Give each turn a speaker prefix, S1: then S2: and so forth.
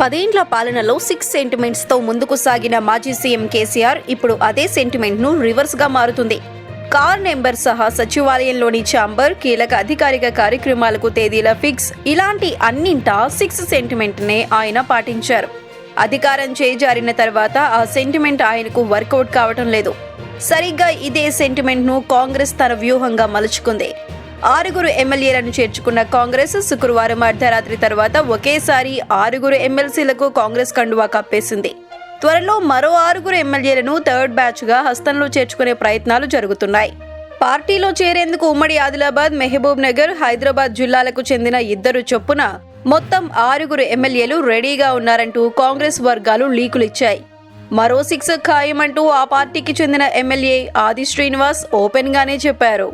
S1: 10 ఏండ్ల పాలనలో 6 సెంటిమెంట్స్తో ముందుకు సాగిన మాజీ సీఎం కేసీఆర్ ఇప్పుడు అదే సెంటిమెంట్ను రివర్స్గా మారుతుంది. కార్ నెంబర్ సహా సచివాలయంలోని ఛాంబర్, కీలక అధికారిక కార్యక్రమాలకు తేదీల ఫిక్స్, ఇలాంటి అన్నింటా 6 సెంటిమెంట్నే ఆయన పాటించారు. అధికారం చేజారిన తర్వాత ఆ సెంటిమెంట్ ఆయనకు వర్కౌట్ కావటం లేదు. సరిగ్గా ఇదే సెంటిమెంట్ను కాంగ్రెస్ తన వ్యూహంగా మలుచుకుంది. 6 ఎమ్మెల్యేలను చేర్చుకున్న కాంగ్రెస్ శుక్రవారం అర్ధరాత్రి తర్వాత ఒకేసారి 6 ఎమ్మెల్సీలకు కాంగ్రెస్ కండువా కప్పేసింది. త్వరలో మరో 6 ఎమ్మెల్యేలను థర్డ్ బ్యాచ్గా హస్తంలో చేర్చుకునే ప్రయత్నాలు జరుగుతున్నాయి. పార్టీలో చేరేందుకు ఉమ్మడి ఆదిలాబాద్, మహబూబ్ నగర్, హైదరాబాద్ జిల్లాలకు చెందిన 2 చొప్పున మొత్తం 6 ఎమ్మెల్యేలు రెడీగా ఉన్నారంటూ కాంగ్రెస్ వర్గాలు లీకులిచ్చాయి. మరో 6 ఖాయమంటూ ఆ పార్టీకి చెందిన ఎమ్మెల్యే ఆది శ్రీనివాస్ ఓపెన్గానే చెప్పారు.